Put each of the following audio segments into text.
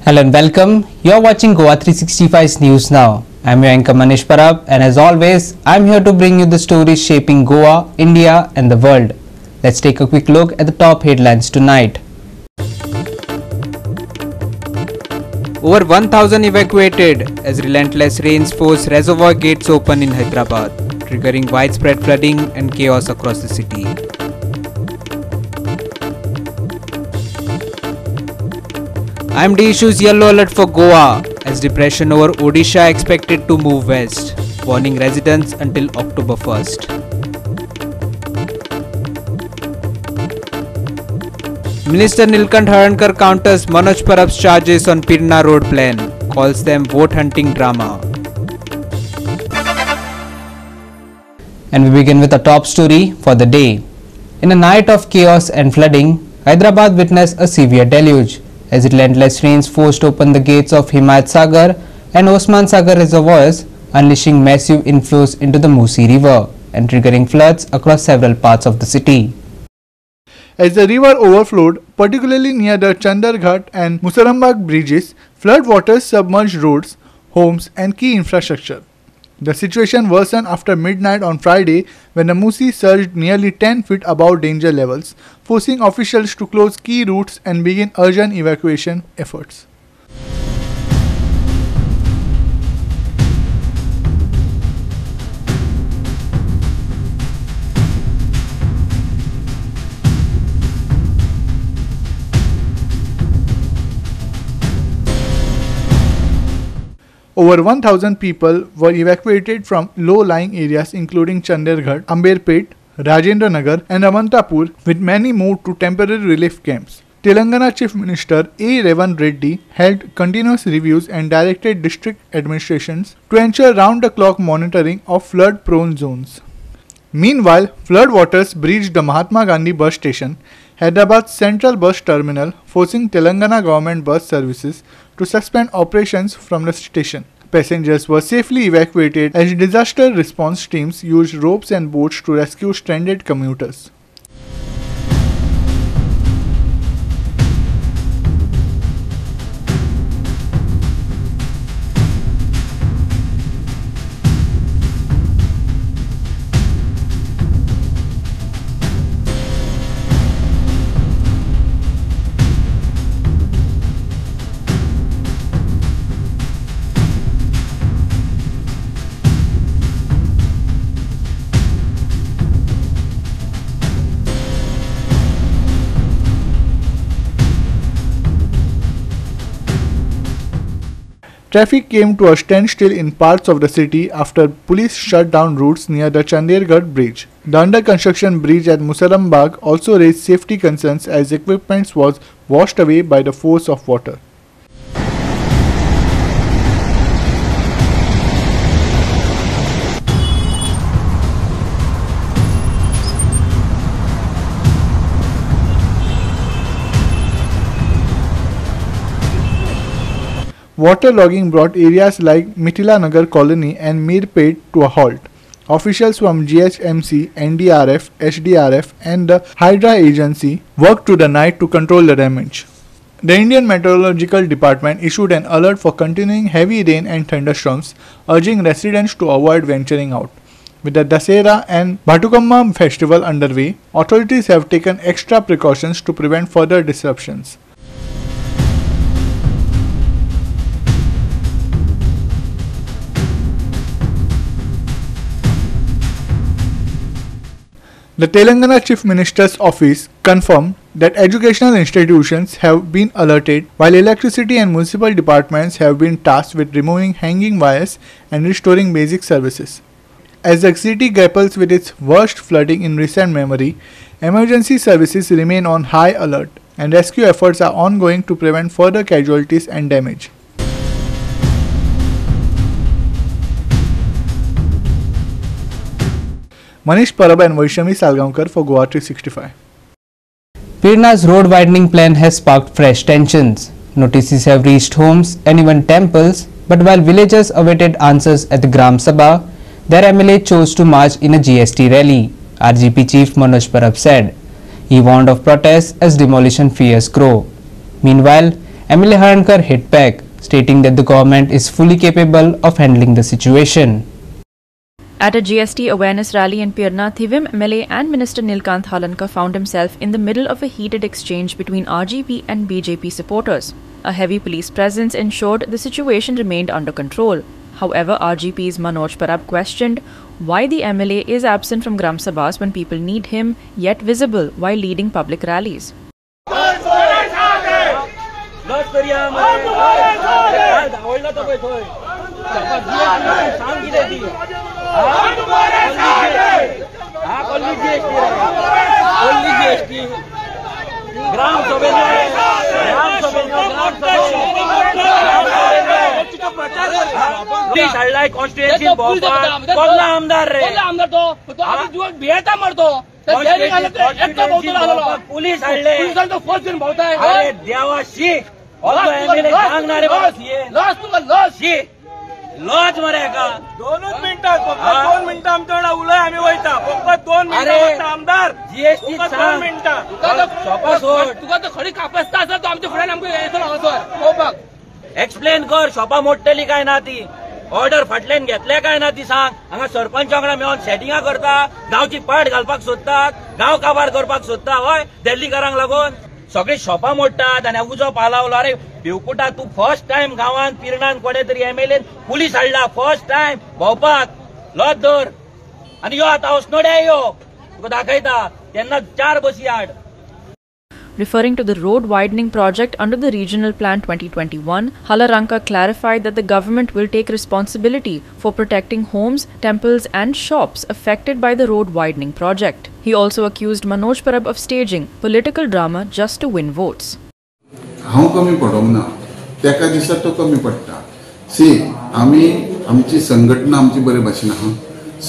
Hello and welcome. You're watching Goa365 News Now. I'm your anchor Manish Parab, and as always, I'm here to bring you the stories shaping Goa, India and the world. Let's take a quick look at the top headlines tonight. Over 1,000 evacuated as relentless rains force reservoir gates open in Hyderabad, triggering widespread flooding and chaos across the city. IMD issues yellow alert for Goa as depression over Odisha expected to move west, warning residents until October 1st. Minister Nilkant Harankar counters Manoj Parab's charges on Pirna road plan, calls them vote hunting drama. And we begin with a top story for the day. In a night of chaos and flooding, Hyderabad witnessed a severe deluge as relentless rains forced open the gates of Himayat Sagar and Osman Sagar reservoirs, unleashing massive inflows into the Musi river and triggering floods across several parts of the city. As the river overflowed, particularly near the Chandarghat and Musarambagh bridges, floodwaters submerged roads, homes and key infrastructure. The situation worsened after midnight on Friday when the Musi surged nearly 10 feet above danger levels, forcing officials to close key routes and begin urgent evacuation efforts. Over 1,000 people were evacuated from low-lying areas including Chandarghat, Amberpet, Rajendra Nagar and Amantapur, with many moved to temporary relief camps. Telangana Chief Minister A. Revan Reddy held continuous reviews and directed district administrations to ensure round-the-clock monitoring of flood-prone zones. Meanwhile, floodwaters breached the Mahatma Gandhi bus station, Hyderabad's central bus terminal, forcing Telangana government bus services to suspend operations from the station. Passengers were safely evacuated as disaster response teams used ropes and boats to rescue stranded commuters. Traffic came to a standstill in parts of the city after police shut down routes near the Chandarghat bridge. The under-construction bridge at Musarambagh also raised safety concerns as equipment was washed away by the force of water. Waterlogging brought areas like Mithila Nagar Colony and Mirpet to a halt. Officials from GHMC, NDRF, SDRF and the Hydra Agency worked through the night to control the damage. The Indian Meteorological Department issued an alert for continuing heavy rain and thunderstorms, urging residents to avoid venturing out. With the Dasera and Batukamma festival underway, authorities have taken extra precautions to prevent further disruptions. The Telangana Chief Minister's office confirmed that educational institutions have been alerted, while electricity and municipal departments have been tasked with removing hanging wires and restoring basic services. As the city grapples with its worst flooding in recent memory, emergency services remain on high alert, and rescue efforts are ongoing to prevent further casualties and damage. Manish Parab and Vaishnavi Salgaonkar for Goa365. Pirna's road widening plan has sparked fresh tensions. Notices have reached homes and even temples, but while villagers awaited answers at the Gram Sabha, their MLA chose to march in a GST rally, RGP Chief Manoj Parab said. He warned of protests as demolition fears grow. Meanwhile, MLA Harankar hit back, stating that the government is fully capable of handling the situation. At a GST awareness rally in Pirna, Thivim MLA and Minister Nilkanth Halankar found himself in the middle of a heated exchange between RGP and BJP supporters. A heavy police presence ensured the situation remained under control. However, RGP's Manoj Parab questioned why the MLA is absent from Gram Sabhas when people need him, yet visible while leading public rallies. लॉज मरेगा 2 मिनिटात फक्त 2 मिनिटं आमच्याकडे उलय आम्ही वयता फक्त 2 मिनिटं आमदार जीएसटी 2 मिनिटं तुका तर खडी कापस्ता असा तो आमच्या फुड्यान आमकां येतो हांगासर हो बघ एक्सप्लेन कर शॉपा मोडटली काय ना ती ऑर्डर फाटल्यान घेतले काय ना ती सांग हांगा सरपंच वांगडा मेळोन सेटिंगा करता गांवची पाट घालपाक सोदतात गांव काबार करपाक सोदता हय दिल्लीकारांक लागून सगळी शॉपा मोडटात आनी उजो पालावलो अरे भिवकुटा तू फर्स्ट टाइम गांवांत पिरणान कोणे तरी एमएलएन पुलीस हाडला फर्स्ट टाइम भोंवपाक लॉज धर आनी यो आतां osnodya यो तुका दाखयता तेन्ना 4 बसी हाड. Referring to the road widening project under the Regional Plan 2021, Halankar clarified that the government will take responsibility for protecting homes, temples and shops affected by the road widening project. He also accused Manoj Parab of staging political drama just to win votes. हांव कमी पडोंक ना तेका दिसा तो कमी पडटा सी आमी आमची संघटना आमची बरे भाशेन आहा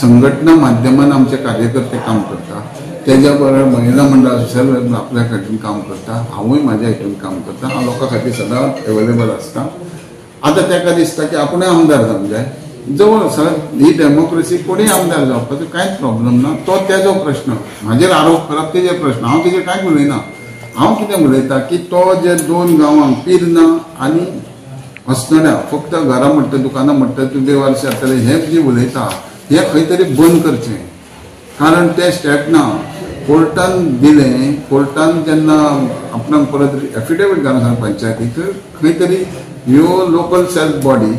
संघटना माध्यमान आमचे कार्यकर्ते काम करता तेज्या बरोबर महिला मंडळ सोशल आपल्या खातीर काम करता हांवूय म्हाज्या हितून काम करता हांव लोकां खातीर सदांच अवेलेबल आसता आतां तेका दिसता की आपुणूय आमदार जावंक जाय जवळ सर ही डेमोक्रेसी कोणीय आमदार जावपाचो कांयच प्रॉब्लेम ना तो तेजो प्रश्न म्हाजेर आरोप करप तेजे प्रश्न हांव तेजेर कांय उलयना हांव कितें उलयता की तो जे 2 गांवांक पिरना आनी osnodya फक्त घरां म्हणटा दुकानां म्हणटा तूं 2 वर्सां जातले हे जे उलयता हे खंय तरी बंद करचें कारण ते स्टेप ना कोर्टान दिलें कोर्टान जेन्ना आपणाक परत एफिडेवीट घालून पंचायतीक खंय तरी ह्यो लोकल सेल्फ बॉडी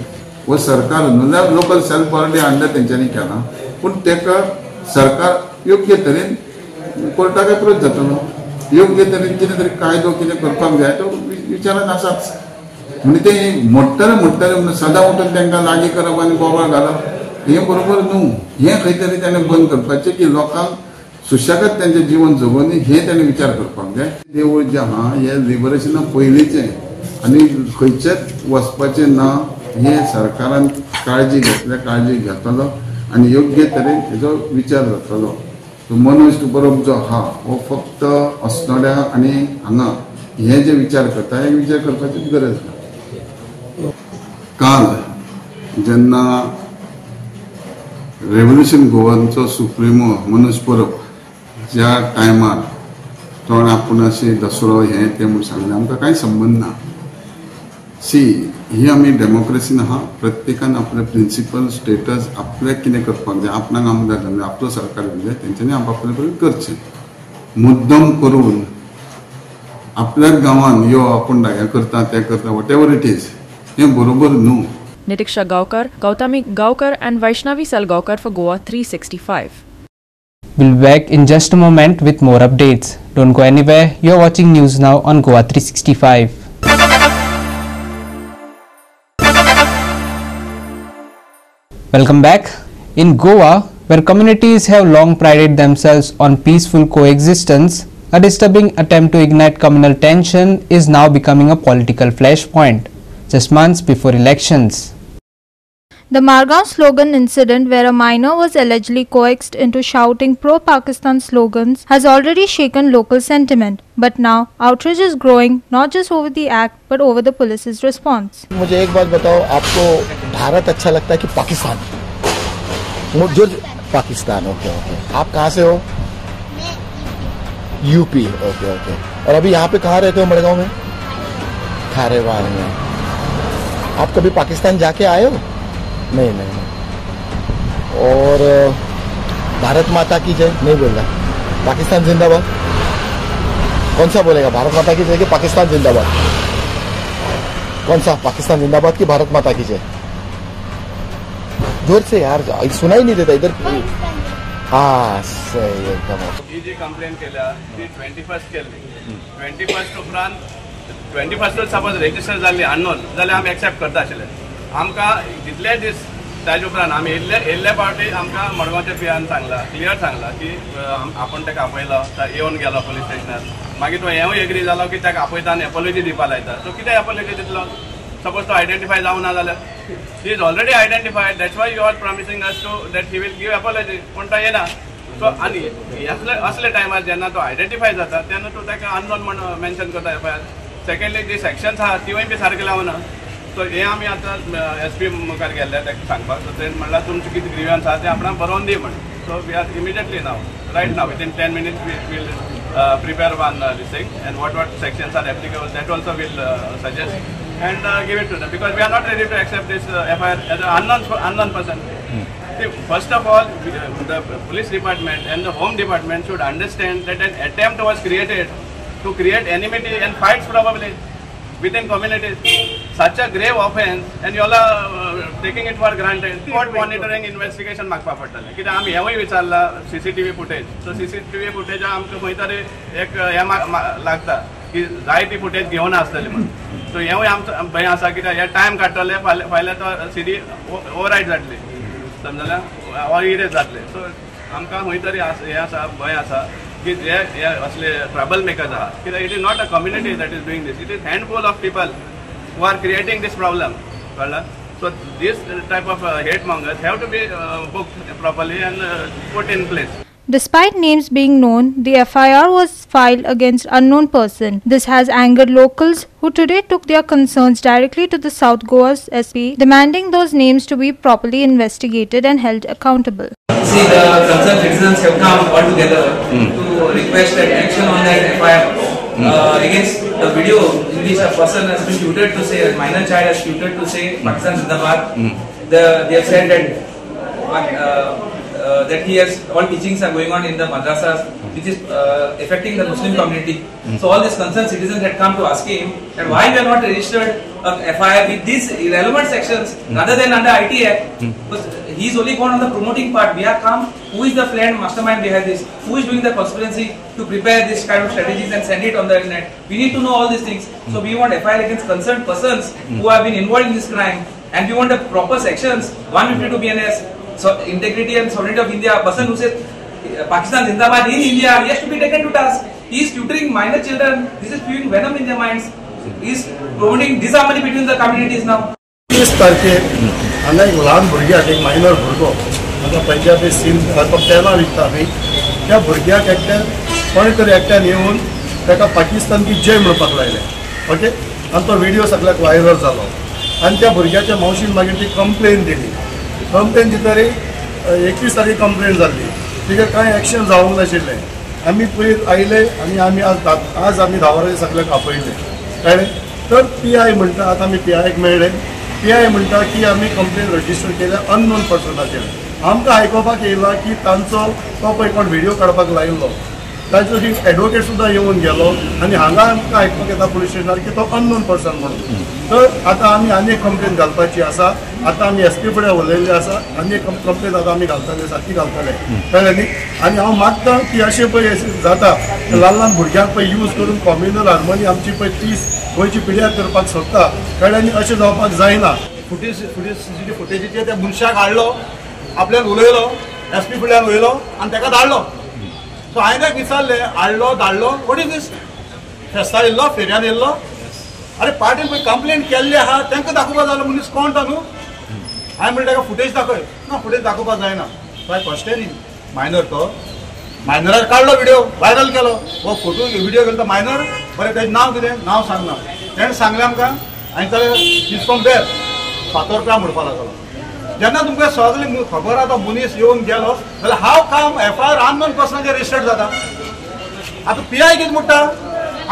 वो सरकार न्हू लोकल सेल्फ बॉडी हाडला तेंच्यांनी केला पूण तेका सरकार योग्य तरेन कोर्टाक एप्रोच जातलो योग्य तरेन कितें तरी कायदो कितें करपाक जाय तो विचारान आसाच म्हणजे ते मोडटले म्हणून सदां उठून तांकां लागीं करप आनी बोवाळ घालप हें बरोबर न्हू हें खंय तरी ताणें बंद करपाचें की लोकांक सुशेगाद तेंचें जीवन जगोनी हें ताणें विचार करपाक जाय. देवूळ जें आहा हें लिबरेशना पयलींचें आनी खंयचेच वचपाचें ना हें सरकारान काळजी घेतलो आनी योग्य तरेन हेजो विचार जातलो. मनोज परब जो आहा हो फक्त osnodya आनी हांगा हे जे विचार करता हे विचार करपाची गरज ना. काल जेन्ना रेव्होल्युशन गोवांचो सुप्रिमो मनोज परब ज्या टायमार तो आपूण अशें दसरो हें तें म्हूण सांगलें आमकां कांय संबंद ना. सी ही आमी डेमोक्रेसीन आहा प्रत्येकान आपले प्रिंसिपल स्टेटस आपले कितें करपाक जाय आपणाक आमदार जाय आपलो सरकार घेवंक जाय तेंच्यांनी आपआपले कडेन करचें मुद्दम करून आपल्या गांवान यो आपूण हें करता तें करता वॉट एवर इट इज हें बरोबर न्हू. Nitiksha Gaukar, Gautami Gaukar and Vaishnavi Salgaonkar for Goa365. We'll be back in just a moment with more updates. Don't go anywhere. You're watching News Now on Goa365. Welcome back. In Goa, where communities have long prided themselves on peaceful coexistence, a disturbing attempt to ignite communal tension is now becoming a political flashpoint, just months before elections. The Margaon slogan incident, where a minor was allegedly coaxed into shouting pro-Pakistan slogans, has already shaken local sentiment. But now, outrage is growing not just over the act but over the police's response. मुझे एक बात बताओ, आपको भारत अच्छा लगता है कि पाकिस्तान? जो पाकिस्तान, ओके ओके. आप कहाँ से हो? UP, okay okay. और अभी यहाँ पे कहाँ रहते हो? मड़गांव में. खारे वाले हैं। आप कभी पाकिस्तान जाके आए हो? नहीं नहीं नहीं। और भारत माता की जय नहीं बोल रहा, पाकिस्तान जिंदाबाद कौन सा बोलेगा? भारत माता की जय कि पाकिस्तान जिंदाबाद? कौन सा, पाकिस्तान जिंदाबाद की भारत माता की जय? जोर से यार, सुना ही नहीं देता इधर। हाँ सही एकदम। ही जी कंप्लेन केल्या ती 21st केली, 21st उपरांत 21st सपोज रेजिस्टर जाल्ली अननोन जाल्यार आमी एक्सेप्ट करता आशिल्ले। आमकां जितले दीस ताजे उपरांत आमी येयल्ले पावटी आमकां मडगांवच्या पियान सांगला, क्लियर सांगला की आपण ताका आपयलो, येवन गेलो पुलीस स्टेशनार। मागीर तो हेवूय एग्री जालो की ताका आपयता आनी एपोलॉजी दिवपा लायता। तो कितें एपोलॉजी दितलो? सपोज तो आयडेंटिफाय जावं ना जाल्यार he is already identified, that's why you are promising us to that he will give apology, पूण तो येना। सो आनी असले टायमार जेन्ना तो आयडेंटिफाय जाता तेन्ना तूं ताका अननोन म्हण मेन्शन करता एफआयआर। सेकंडली जी सेक्शन्स आहा तिवूय बी सारके लावना। सो हे आमी आतां SP मुखार गेल्ले ताका सांगपाक। सो तेणें म्हणल्यार तुमचें कितें ग्रिव्हन्स आहा तें आपणाक बरोवन दी म्हण। So we are immediately now right now within 10 minutes we will prepare one this thing, and what sections are applicable, that also will suggest and give it to them, because we are not ready to accept this FIR as an unknown person. See, first of all, the police department and the home department should understand that an attempt was created to create enmity and fights probably within communities. Such a grave offense, and you all are taking it for granted. Court monitoring investigation मागपा पडटलें, कित्याक आमी हेवूय विचारला CCTV footage. सो CCTV footage आमकां खंय तरी एक हें लागता की जाय ती फुटेज घेवन आसतली म्हणून. सो हेवूय आमचो भंय आसा, कित्याक हे टायम काडटले, फाल्यां तो CD ओवररायड जातली, समजलें, ऑर इरेज जातले. सो आमकां खंय तरी हें आसा, भंय आसा कि जे असले ट्रबल मेकर्स आहा, कित्याक it is not a community that is doing this, it is handful of people who are creating this problem. So this type of hate mongers have to be booked properly and put in place. Despite names being known, the FIR was filed against unknown person. This has angered locals who today took their concerns directly to the South Goa's SP, demanding those names to be properly investigated and held accountable. See, the concerned citizens have come all together to request that action on that FIR against the video in which a person has been tutored to say, a minor child has tutored to say Pakistan Zindabad. They have said that he has, all teachings are going on in the madrasas, which is affecting the Muslim community. So all these concerned citizens had come to ask him that why we are not registered a FIR with these irrelevant sections rather than under IT Act. Because he is only gone on the promoting part. We are come, who is the planned mastermind behind this? Who is doing the conspiracy to prepare this kind of strategies and send it on the internet? We need to know all these things. So we want FIR against concerned persons who have been involved in this crime, and we want the proper sections, 152 BNS, so integrity and sovereignty of India. A person who says Pakistan Zindabad in India, he has to be taken to task. He is tutoring minor children. This is spewing venom in their minds. He is promoting disharmony between the communities now. 30 तारखेर हांगा एक ल्हान भुरग्याक, एक minor भुरगो आतां Punjabi scene तेला विकता न्ही, त्या भुरग्याक एकट्यान कोणे तरी एकट्यान येवन ताका पाकिस्तान की जय म्हणपाक लायलें. ओके, आनी तो व्हिडियो सगळ्याक व्हायरल जालो आनी त्या भुरग्याच्या मावशीन मागीर ती कंप्लेन दिली. कंप्लेन दितरी 21 तारीख कंप्लेन जाल्ली, तिका कांय एक्शन जावंक नाशिल्लें. आमी पयर आयले आनी आमी आज आमी 10 वरांचेर सगळ्याक आपयले, कळ्ळें. तर PI म्हणटा, आतां आमी PIक मेळ्ळे, PI म्हणटा की आमी कंप्लेन रजिस्टर केल्या अननोन पर्सनाचेर. आमकां आयकोपाक येयला की तांचो तो पळय कोण व्हिडियो काडपाक लायिल्लो ताचो एक एडवोकेट सुद्दां येवन गेलो आनी हांगा आमकां आयकपाक येता पुलीस स्टेशनार की तो अननोन पर्सन म्हणून. तर आतां आमी आनी एक कंप्लेन घालपाची आसा. आतां आमी SP फुडें उलयल्ले आसा, आनी एक कंप्लेन आतां आमी घालतले, सारकी घालतले, कळ्ळें न्ही. आनी हांव मागतां की अशें पळय जाता ल्हान ल्हान भुरग्यांक पळय यूज करून कॉम्युनल हार्मोनी आमची पळय 30 गोंयची पिड्यार करपाक सोदता, कळ्ळें न्ही. अशें जावपाक जायना. CCTV फुटेजीचेर त्या मनशाक हाडलो, आपल्यान उलयलो, SP फुड्यान उलयलो आनी ताका धाडलो. सो हांवें ताका विचारलें, हाडलो धाडलो, वॉट इज दीस? फेस्तार येयल्लो, फेऱ्यान येयल्लो? अरे पार्टीन पळय कंप्लेन केल्ली आहा तांकां दाखोवपा जालो, मनीस कोण ता न्हू. हांवें म्हणलें ताका फुटेज दाखय. ना, फुटेज दाखोवपाक जायना. बाय फर्स्ट न्ही मायनर, तो मायनरार काडलो व्हिडियो, व्हायरल केलो. हो फोटो व्हिडियो गेलो तो मायनर, बरें तेजें नांव कितें? नांव सांगना. तेणें सांगलें आमकां, हांवें ताका इज फ्रॉम देर फातोरप्या म्हणपाक लागलो. जेन्ना तुमकां सगळें खबर आहा तो मनीस येवन गेलो जाल्यार हाव काम FIR अननोन पर्सनाचेर रजिस्टर्ड जाता? आतां PI कितें म्हणटा,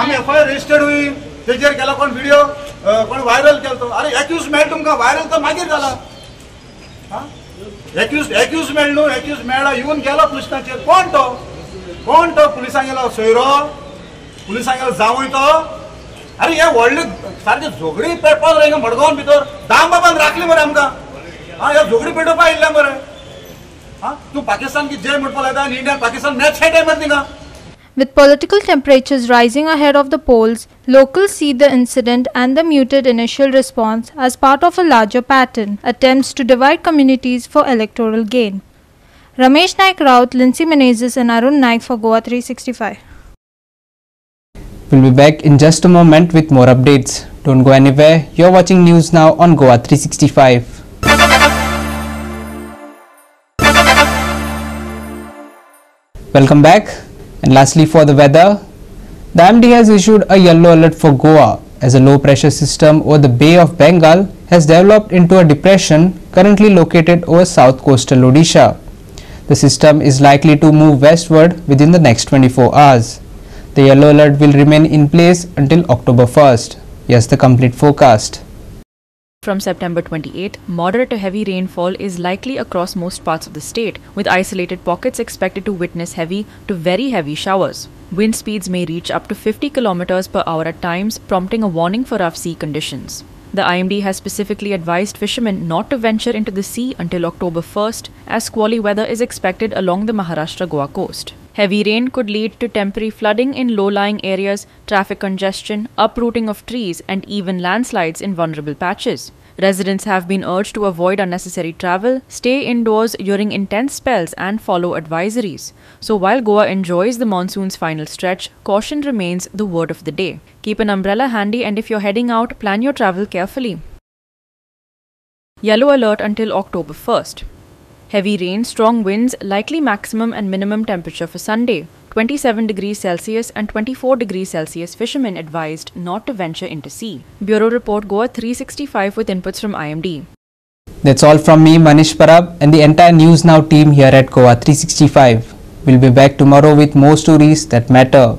आमी FIR रजिस्टर्ड हुई, तेजेर केलो कोण व्हिडियो कोण व्हायरल केलो अरे एक्यूज मेळ तुमकां व्हायरल तर मागीर जाला एक्यूज मेळ न्हू एक्यूज मेळ्ळा येवन गेलो पुलिसांचेर कोण तो पुलिसांक गेलो सोयरो पुलिसांक गेलो जावूय तो अरे हे व्हडले सारखे झोगडी पेटपाक रे मडगांवन भितर दाम बाबान राखली मरे आमकां हे झोगडी पेटोवपाक आयिल्ले मरे तूं पाकिस्तान की जय म्हणपाक लायता आनी इंडिया पाकिस्तान मॅच खेळटाय मरे थिंगा. With political temperatures rising ahead of the polls, locals see the incident and the muted initial response as part of a larger pattern, attempts to divide communities for electoral gain. Ramesh Naik Raut, Lindsay Menezes and Arun Naik for Goa365. We'll be back in just a moment with more updates. Don't go anywhere. You're watching News Now on Goa365. Welcome back. And lastly, for the weather, the IMD has issued a yellow alert for Goa as a low pressure system over the Bay of Bengal has developed into a depression currently located over south coastal Odisha. The system is likely to move westward within the next 24 hours. The yellow alert will remain in place until October 1st. Here's the complete forecast. From September 28, moderate to heavy rainfall is likely across most parts of the state, with isolated pockets expected to witness heavy to very heavy showers. Wind speeds may reach up to 50 km per hour at times, prompting a warning for rough sea conditions. The IMD has specifically advised fishermen not to venture into the sea until October 1st, as squally weather is expected along the Maharashtra-Goa coast. Heavy rain could lead to temporary flooding in low-lying areas, traffic congestion, uprooting of trees, and even landslides in vulnerable patches. Residents have been urged to avoid unnecessary travel, stay indoors during intense spells, and follow advisories. So while Goa enjoys the monsoon's final stretch, caution remains the word of the day. Keep an umbrella handy, and if you're heading out, plan your travel carefully. Yellow alert until October 1st. Heavy rain, strong winds, likely maximum and minimum temperature for Sunday. 27 degrees Celsius and 24 degrees Celsius. Fishermen advised not to venture into sea. Bureau Report Goa365 with inputs from IMD. That's all from me, Manish Parab, and the entire News Now team here at Goa365. We'll be back tomorrow with more stories that matter.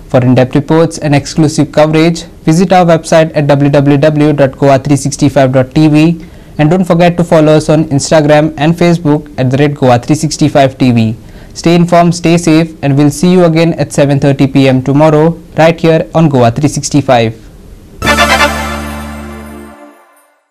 For in-depth reports and exclusive coverage, visit our website at www.goa365.tv, and don't forget to follow us on Instagram and Facebook at @Goa365TV. Stay informed, stay safe, and we'll see you again at 7:30 p.m. tomorrow right here on Goa365.